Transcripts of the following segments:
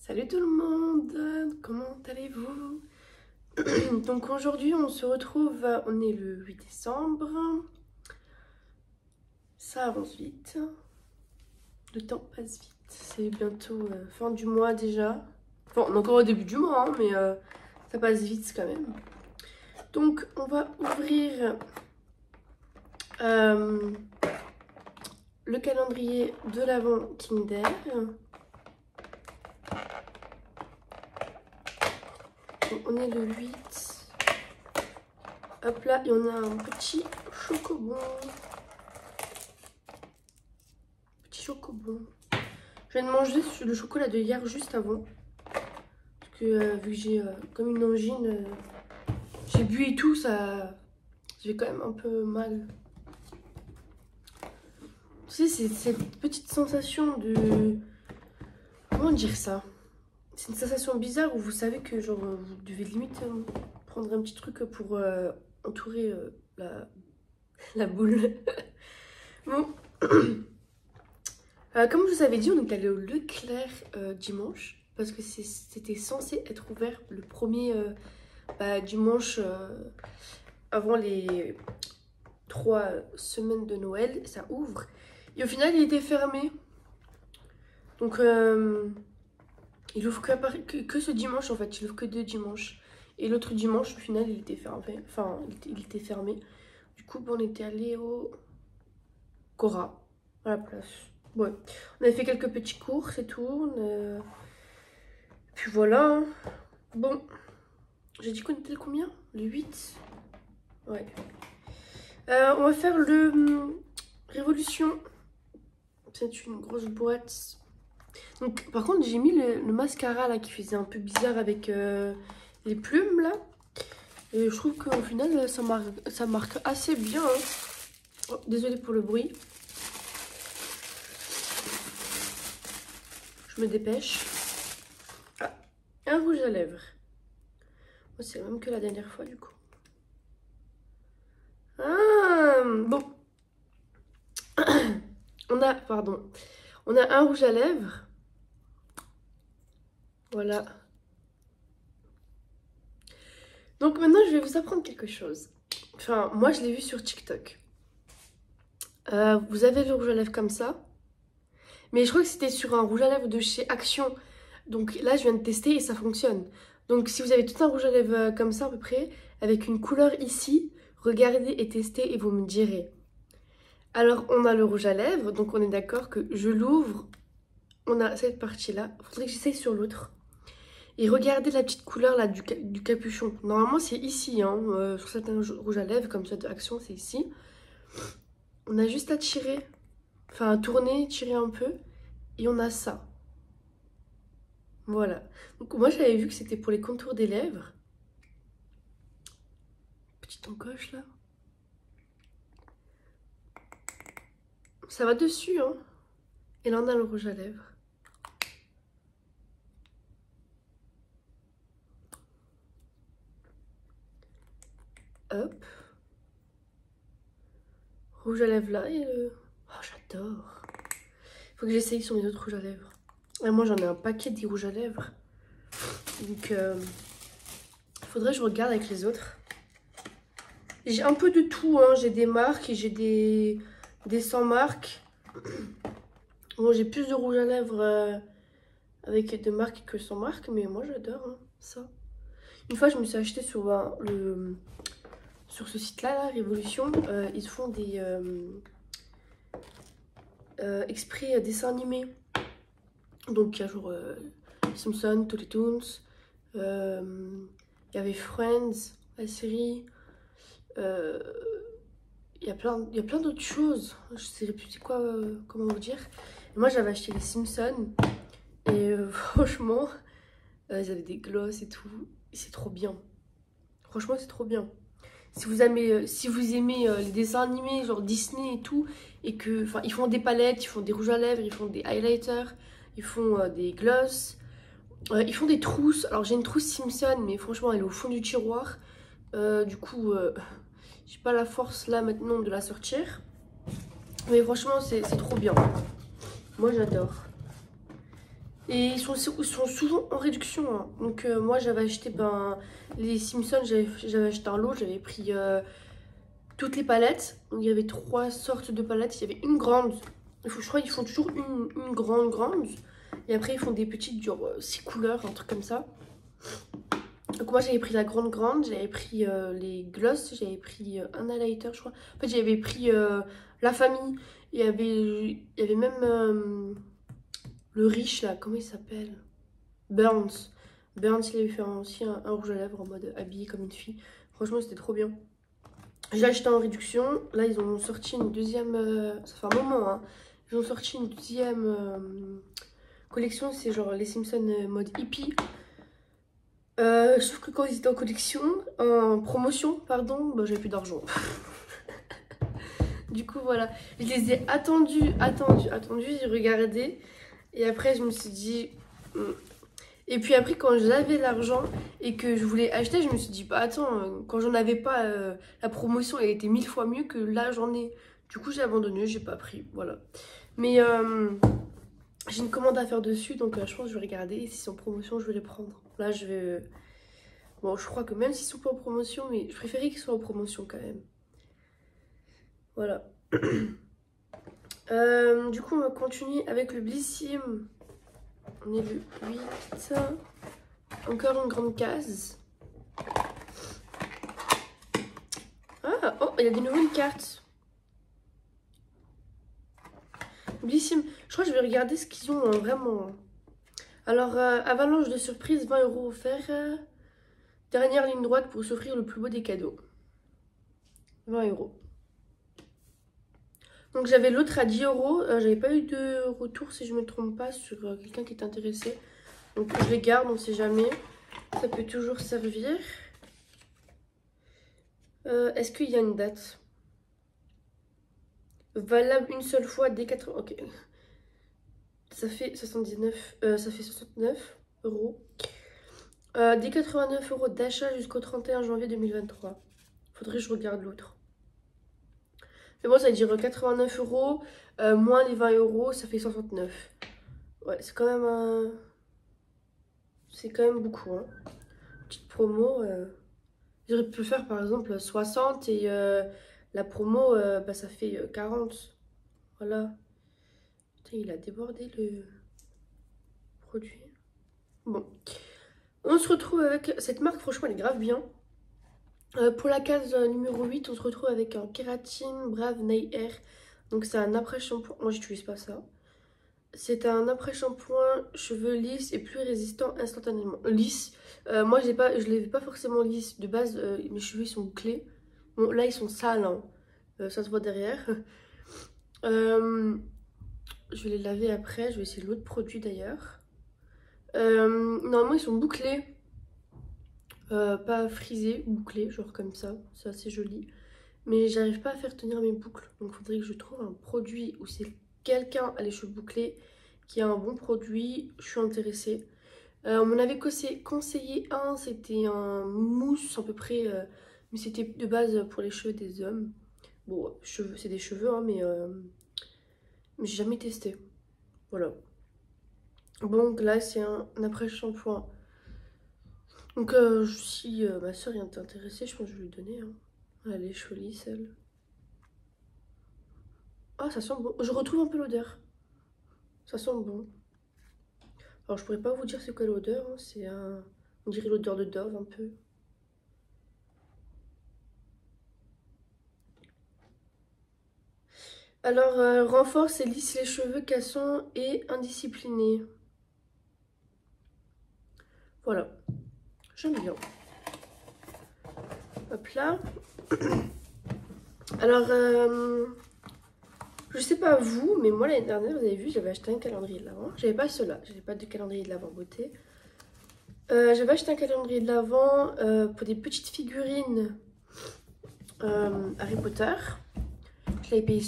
Salut tout le monde, comment allez-vous? Donc aujourd'hui on se retrouve, on est le 8 décembre, ça avance vite, le temps passe vite, c'est bientôt fin du mois déjà, enfin on est encore au début du mois hein, mais ça passe vite quand même. Donc on va ouvrir le calendrier de l'Avent Kinder. On est le 8. Hop là, et on a un petit chocobon. Petit chocobon. Je viens de manger le chocolat de hier juste avant. Parce que vu que j'ai comme une angine, j'ai bu et tout, ça j'ai quand même un peu mal. Tu sais, c'est cette petite sensation de... Comment dire ça? C'est une sensation bizarre où vous savez que genre vous devez limite prendre un petit truc pour entourer la boule. Bon. Comme je vous avais dit, on est allé au Leclerc dimanche. Parce que c'était censé être ouvert le premier dimanche avant les 3 semaines de Noël. Ça ouvre. Et au final, il était fermé. Donc... il ouvre que ce dimanche en fait, il ouvre que 2 dimanches. Et l'autre dimanche, au final, il était fermé. Enfin, il était fermé. Du coup, on était allé au Cora, à la place. Ouais. On avait fait quelques petits cours, c'est tout. Puis voilà. Hein. Bon. J'ai dit qu'on était le combien? Le 8. Ouais. On va faire le Révolution. C'est une grosse boîte. Donc, par contre, j'ai mis le mascara là qui faisait un peu bizarre avec les plumes là. Et je trouve qu'au final, ça marque assez bien. Hein. Oh, désolée pour le bruit. Je me dépêche. Ah, un rouge à lèvres. Oh, c'est le même que la dernière fois du coup. Ah, bon. On a un rouge à lèvres. Voilà. Donc maintenant, je vais vous apprendre quelque chose. Enfin, moi, je l'ai vu sur TikTok. Vous avez le rouge à lèvres comme ça. Mais je crois que c'était sur un rouge à lèvres de chez Action. Donc là, je viens de tester et ça fonctionne. Donc si vous avez tout un rouge à lèvres comme ça à peu près, avec une couleur ici, regardez et testez et vous me direz. Alors, on a le rouge à lèvres. Donc on est d'accord que je l'ouvre. On a cette partie-là. Il faudrait que j'essaye sur l'autre. Et regardez la petite couleur là du capuchon. Normalement c'est ici, hein, sur certains rouges à lèvres comme ça de Action, c'est ici. On a juste à tirer, enfin à tourner, tirer un peu, et on a ça. Voilà. Donc moi j'avais vu que c'était pour les contours des lèvres. Petite encoche là. Ça va dessus, hein. Et là on a le rouge à lèvres. Hop. Rouge à lèvres là et le... Oh j'adore. Faut que j'essaye sur mes autres rouges à lèvres. Et moi j'en ai un paquet des rouges à lèvres. Donc faudrait que je regarde avec les autres. J'ai un peu de tout, hein. J'ai des marques et j'ai des sans marques. Bon, j'ai plus de rouge à lèvres avec des marques que sans marque, mais moi j'adore hein, ça. Une fois, je me suis acheté sur ce site-là, là, Révolution. Ils font des exprès dessins animés. Donc, il y a genre Simpson, Tiny Toons. Il y avait Friends, la série. Il y a plein d'autres choses. Je sais plus c'est quoi, comment vous dire. Et moi, j'avais acheté les Simpsons. Et franchement, ils avaient des glosses et tout. Et c'est trop bien. Franchement, c'est trop bien. Si vous aimez les dessins animés, genre Disney et tout, et que, enfin, ils font des palettes, ils font des rouges à lèvres, ils font des highlighters, ils font des glosses, ils font des trousses. Alors, j'ai une trousse Simpson, mais franchement, elle est au fond du tiroir. Du coup, j'ai pas la force là maintenant de la sortir. Mais franchement, c'est trop bien. Moi, j'adore. Et ils sont souvent en réduction, hein. Donc moi j'avais acheté les Simpsons, j'avais acheté un lot, j'avais pris toutes les palettes. Donc il y avait 3 sortes de palettes, il y avait une grande, je crois qu'ils font toujours une grande. Et après ils font des petites, genre 6 couleurs, un truc comme ça. Donc moi j'avais pris la grande, j'avais pris les gloss, j'avais pris un highlighter je crois. En fait j'avais pris la famille, il y avait même le riche là, comment il s'appelle? Burns. Burns il avait fait aussi un rouge à lèvres en mode habillé comme une fille. Franchement c'était trop bien. J'ai acheté en réduction, là ils ont sorti une deuxième, ça fait un moment hein. Ils ont sorti une deuxième collection, c'est genre les Simpsons mode hippie. Sauf que quand ils étaient en promotion, pardon, bah, j'avais plus d'argent. Du coup, voilà. Je les ai attendus, j'ai regardé. Et après, je me suis dit... Et puis après, quand j'avais l'argent et que je voulais acheter, je me suis dit, bah attends, quand j'en avais pas, la promotion, elle était 1000 fois mieux que là, j'en ai. Du coup, j'ai abandonné, j'ai pas pris, voilà. Mais j'ai une commande à faire dessus, donc je pense que je vais regarder. Et si c'est en promotion, je vais les prendre. Là, je vais... Bon, je crois que même s'ils sont pas en promotion, mais je préférais qu'ils soient en promotion quand même. Voilà. Du coup, on va continuer avec le Blissim. On est le 8. Encore une grande case. Ah, oh, il y a de nouveau une carte. Blissim. Je crois que je vais regarder ce qu'ils ont vraiment. Alors, avalanche de surprise, 20 € offerts. Dernière ligne droite pour s'offrir le plus beau des cadeaux. 20 €. Donc j'avais l'autre à 10 €. J'avais pas eu de retour si je me trompe pas sur quelqu'un qui est intéressé. Donc je les garde, on sait jamais. Ça peut toujours servir. Est-ce qu'il y a une date? Valable une seule fois dès 80. Ok. Ça fait 79. Ça fait 69 €. Dès 89 € d'achat jusqu'au 31 janvier 2023. Faudrait que je regarde l'autre. Mais bon, ça veut dire 89 € moins les 20 €, ça fait 69. Ouais, c'est quand même c'est quand même beaucoup, hein. Petite promo. J'aurais pu faire par exemple 60 et la promo, bah, ça fait 40. Voilà. Putain, il a débordé le produit. Bon. On se retrouve avec cette marque, franchement, elle est grave bien. Pour la case numéro 8, on se retrouve avec un Kératine Brave Nail Air. Donc c'est un après-shampoing. Moi, j'utilise pas ça. C'est un après-shampoing cheveux lisses et plus résistant instantanément. Lisse. Moi, je les ai pas forcément lisses. De base, mes cheveux ils sont bouclés. Bon, là, ils sont sales, hein. Ça se voit derrière. Je vais les laver après. Je vais essayer l'autre produit d'ailleurs. Normalement, ils sont bouclés. Pas frisés, bouclés, genre comme ça. C'est assez joli. Mais j'arrive pas à faire tenir mes boucles. Donc, il faudrait que je trouve un produit où c'est quelqu'un a les cheveux bouclés qui a un bon produit. Je suis intéressée. On m'en avait conseillé un, c'était un mousse à peu près, mais c'était de base pour les cheveux des hommes. Bon, c'est des cheveux, hein, mais j'ai jamais testé. Voilà. Donc là, c'est un après-shampoing. Donc si ma soeur est intéressée, je pense que je vais lui donner, hein. Elle est jolie, celle. Ah, ça sent bon. Je retrouve un peu l'odeur. Ça sent bon. Alors, je pourrais pas vous dire c'est quoi l'odeur, hein. C'est un... On dirait l'odeur de Dove, un peu. Alors, renforce et lisse les cheveux cassants et indisciplinés. Voilà. J'aime bien. Hop là. Alors, je sais pas vous, mais moi l'année dernière, vous avez vu, j'avais acheté un calendrier de l'Avent. J'avais pas ceux-là, j'avais pas de calendrier de l'Avent beauté. J'avais acheté un calendrier de l'Avent pour des petites figurines Harry Potter. Je l'avais payé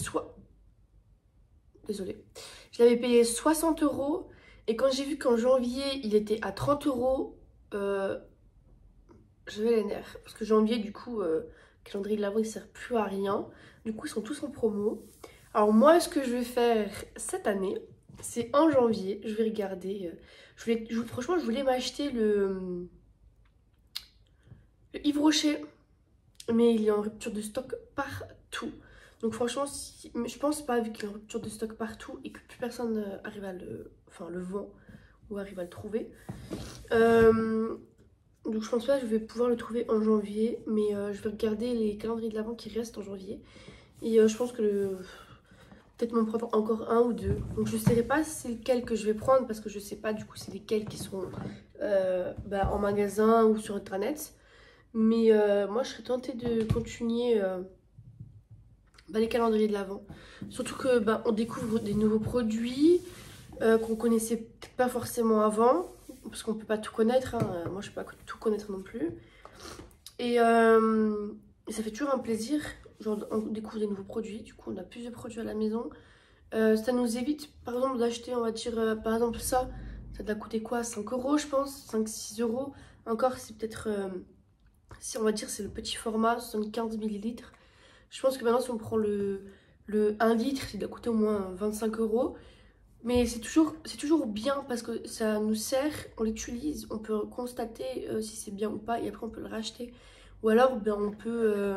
Désolée. Je l'avais payé 60 € et quand j'ai vu qu'en janvier il était à 30 €, j'avais les nerfs. Parce que janvier, du coup, le calendrier de l'Avent il sert plus à rien. Du coup, ils sont tous en promo. Alors moi, ce que je vais faire cette année, C'est en janvier, je vais regarder. Franchement, je voulais m'acheter le Yves Rocher, mais il est en rupture de stock partout. Donc franchement, je pense pas, vu qu'il est en rupture de stock partout et que plus personne arrive à le vend ou arrive à le trouver. Donc je pense pas que je vais pouvoir le trouver en janvier, mais je vais regarder les calendriers de l'Avent qui restent en janvier. Et je pense que peut-être m'en prendre encore un ou deux. Donc je ne saurais pas c'est lequel que je vais prendre parce que je sais pas du coup c'est lesquels qui sont en magasin ou sur internet. Mais moi je serais tentée de continuer les calendriers de l'Avent. Surtout que on découvre des nouveaux produits qu'on connaissait peut-être pas forcément avant. Parce qu'on peut pas tout connaître, hein. Moi je peux pas tout connaître non plus. Et ça fait toujours un plaisir, genre on découvre des nouveaux produits, du coup on a plus de produits à la maison. Ça nous évite par exemple d'acheter, on va dire par exemple ça doit coûter quoi, 5 euros je pense, 5-6 euros. Encore c'est peut-être, si on va dire c'est le petit format, 75 millilitres. Je pense que maintenant si on prend le 1 litre, ça doit coûter au moins 25 euros. Mais c'est toujours bien parce que ça nous sert, on l'utilise, on peut constater si c'est bien ou pas et après on peut le racheter. Ou alors on peut...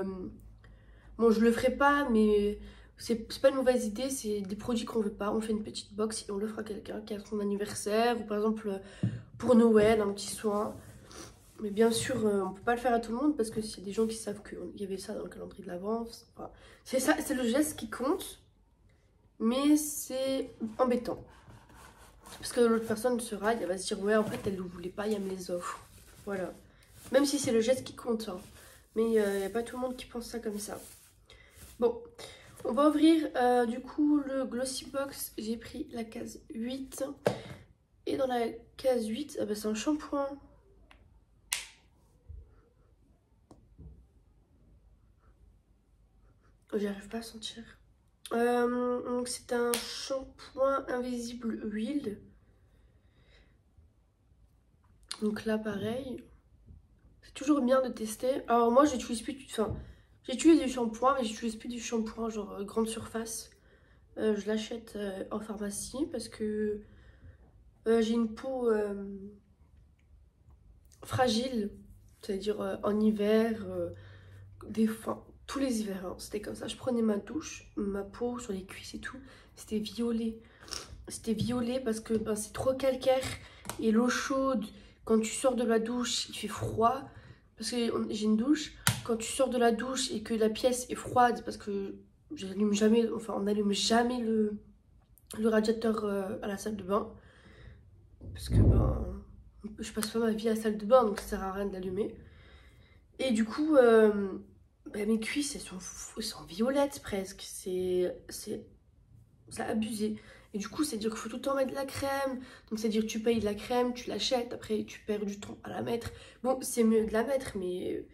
Bon je le ferai pas mais c'est pas une mauvaise idée, c'est des produits qu'on veut pas. On fait une petite box et on l'offre à quelqu'un qui a son anniversaire ou par exemple pour Noël, un petit soin. Mais bien sûr on peut pas le faire à tout le monde parce que s'il y a des gens qui savent qu'il y avait ça dans le calendrier de l'Avent, enfin, c'est ça, c'est le geste qui compte. Mais c'est embêtant. Parce que l'autre personne sera, elle va se dire ouais en fait elle ne voulait pas, elle me les offre. Voilà. Même si c'est le geste qui compte. Hein. Mais il n'y a pas tout le monde qui pense ça comme ça. Bon, on va ouvrir du coup le Glossy Box. J'ai pris la case 8. Et dans la case 8, c'est un shampoing. J'arrive pas à sentir. Donc c'est un shampoing invisible huile. Donc là pareil, c'est toujours bien de tester. Alors moi j'utilise plus, j'utilise du shampoing mais j'utilise plus du shampoing genre grande surface. Je l'achète en pharmacie parce que j'ai une peau fragile, c'est-à-dire en hiver, tous les hivers, hein, c'était comme ça. Je prenais ma douche, ma peau sur les cuisses et tout, c'était violet. C'était violet parce que c'est trop calcaire et l'eau chaude, quand tu sors de la douche, il fait froid. Parce que j'ai une douche, quand tu sors de la douche et que la pièce est froide, parce que j'allume jamais, enfin on n'allume jamais le radiateur à la salle de bain. Parce que je passe pas ma vie à la salle de bain, donc ça sert à rien de l'allumer. Et du coup, mes cuisses, elles sont violettes presque. C'est abusé. Et du coup, c'est-à-dire qu'il faut tout le temps mettre de la crème. Donc, c'est-à-dire que tu payes de la crème, tu l'achètes, après tu perds du temps à la mettre. Bon, c'est mieux de la mettre, mais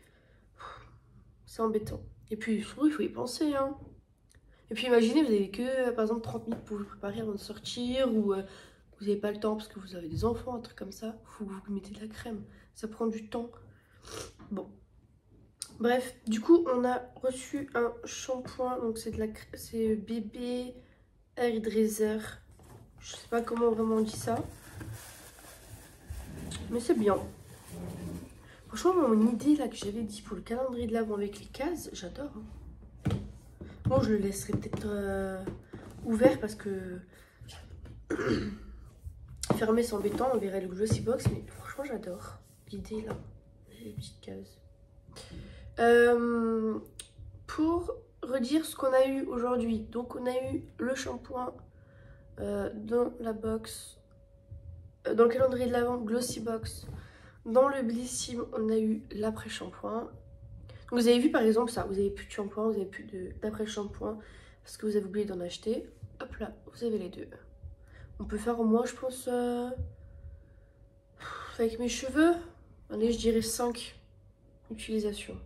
c'est embêtant. Et puis, surtout, il faut y penser, hein. Et puis, imaginez, vous avez que, par exemple, 30 minutes pour vous préparer avant de sortir, ou vous n'avez pas le temps parce que vous avez des enfants, un truc comme ça. Il faut que vous mettez de la crème. Ça prend du temps. Bon. Bref, du coup, on a reçu un shampoing. Donc, c'est bébé Hairdresser. Je sais pas comment vraiment on dit ça. Mais c'est bien. Franchement, mon idée là que j'avais dit pour le calendrier de l'Avent avec les cases, j'adore. Hein. Bon, je le laisserai peut-être ouvert parce que fermé c'est embêtant. On verrait le Glossy Box. Mais franchement, j'adore l'idée là. Les petites cases. Pour redire ce qu'on a eu aujourd'hui. Donc, on a eu le shampoing dans la box. Dans le calendrier de l'Avent, Glossy Box. Dans le Blissim, on a eu l'après-shampoing. Donc vous avez vu par exemple ça, vous avez plus de shampoing, vous avez plus d'après-shampoing parce que vous avez oublié d'en acheter. Hop là, vous avez les deux. On peut faire au moins, je pense, avec mes cheveux, allez, je dirais 5 utilisations.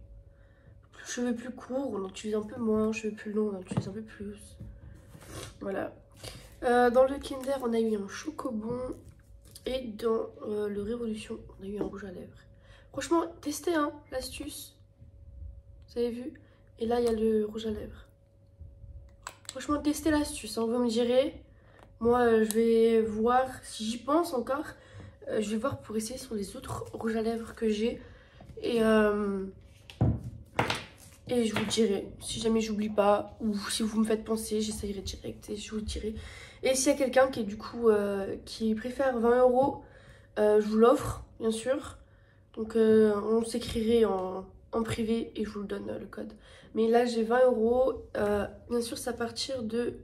Cheveux plus courts, on en utilise un peu moins. Cheveux plus longs, on en utilise un peu plus. Voilà. Dans le Kinder, on a eu un chocobon. Et dans le Révolution, on a eu un rouge à lèvres. Franchement, testez hein, l'astuce. Vous avez vu? Et là, il y a le rouge à lèvres. Franchement, testez l'astuce. Hein, vous me direz. Moi, je vais voir si j'y pense encore. Je vais voir pour essayer sur les autres rouges à lèvres que j'ai. Et je vous dirai. Si jamais j'oublie pas ou si vous me faites penser, j'essayerai direct et je vous dirai. Et s'il y a quelqu'un qui est du coup qui préfère 20 €, je vous l'offre, bien sûr. Donc on s'écrirait en privé et je vous le donne le code. Mais là j'ai 20 €. Bien sûr c'est à partir de...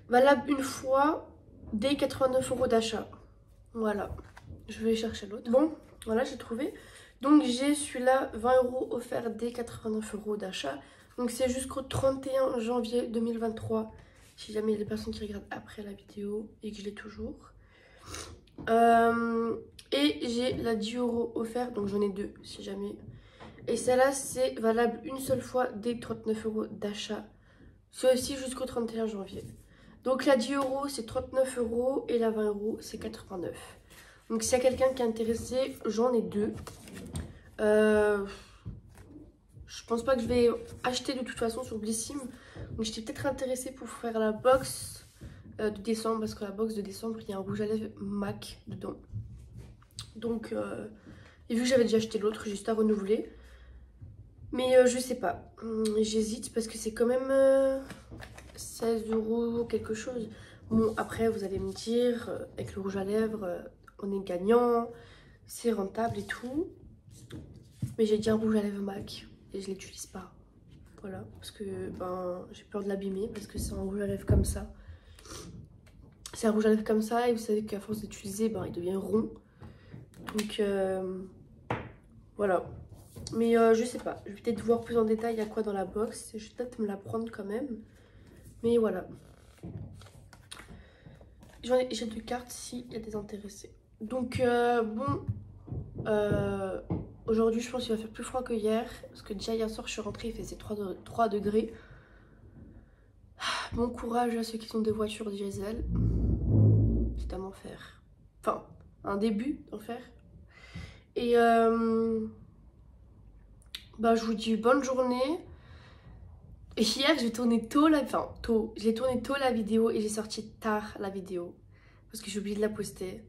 Valable une fois dès 89 € d'achat. Voilà. Je vais chercher l'autre. Bon, voilà j'ai trouvé. Donc j'ai celui-là 20 € offert dès 89 € d'achat. Donc c'est jusqu'au 31 janvier 2023. Si jamais il y a des personnes qui regardent après la vidéo et que je l'ai toujours. Et j'ai la 10 € offert, donc j'en ai deux si jamais. Et celle-là c'est valable une seule fois dès 39 € d'achat. C'est aussi jusqu'au 31 janvier. Donc la 10 € c'est 39 € et la 20 € c'est 89. Donc s'il y a quelqu'un qui est intéressé, j'en ai deux. Je pense pas que je vais acheter de toute façon sur Blissim. Donc j'étais peut-être intéressée pour faire la box de décembre. Parce que la box de décembre, il y a un rouge à lèvres MAC dedans. Donc, et vu que j'avais déjà acheté l'autre, j'ai juste à renouveler. Mais je sais pas. J'hésite parce que c'est quand même 16 € quelque chose. Bon, après, vous allez me dire, avec le rouge à lèvres, on est gagnant, c'est rentable et tout. Mais j'ai déjà un rouge à lèvres MAC et je l'utilise pas. Voilà, parce que ben, j'ai peur de l'abîmer parce que c'est un rouge à lèvres comme ça. C'est un rouge à lèvres comme ça et vous savez qu'à force d'utiliser, ben, il devient rond. Donc voilà. Mais je sais pas, je vais peut-être voir plus en détail il y a quoi dans la box. Je vais peut-être me la prendre quand même. Mais voilà. J'ai deux cartes s'il y a des intéressés. Donc bon, aujourd'hui je pense qu'il va faire plus froid que hier. Parce que déjà hier soir je suis rentrée, il faisait 3 degrés. Bon courage à ceux qui ont des voitures diesel. C'est un enfer. Enfin, un début d'enfer. Et bah, je vous dis bonne journée. Et hier j'ai tourné tôt la... Enfin tôt. J'ai tourné tôt la vidéo et j'ai sorti tard la vidéo. Parce que j'ai oublié de la poster.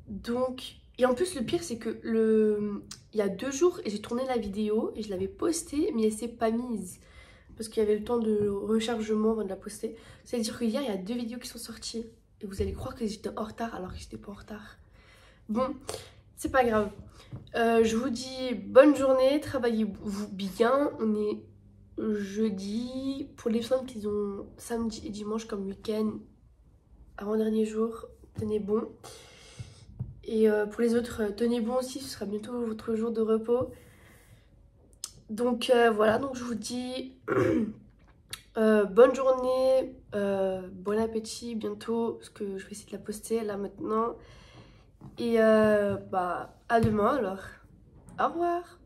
Donc... Et en plus le pire c'est que il y a 2 jours j'ai tourné la vidéo et je l'avais postée mais elle s'est pas mise. Parce qu'il y avait le temps de rechargement avant de la poster. C'est-à-dire que hier il y a 2 vidéos qui sont sorties. Et vous allez croire que j'étais en retard alors que j'étais pas en retard. Bon, c'est pas grave. Je vous dis bonne journée, travaillez-vous bien. On est jeudi. Pour les personnes qui ont samedi et dimanche comme week-end, avant-dernier jour, tenez bon. Et pour les autres, tenez bon aussi, ce sera bientôt votre jour de repos. Donc voilà, donc je vous dis bonne journée, bon appétit bientôt, parce que je vais essayer de la poster là maintenant. Et bah à demain alors. Au revoir.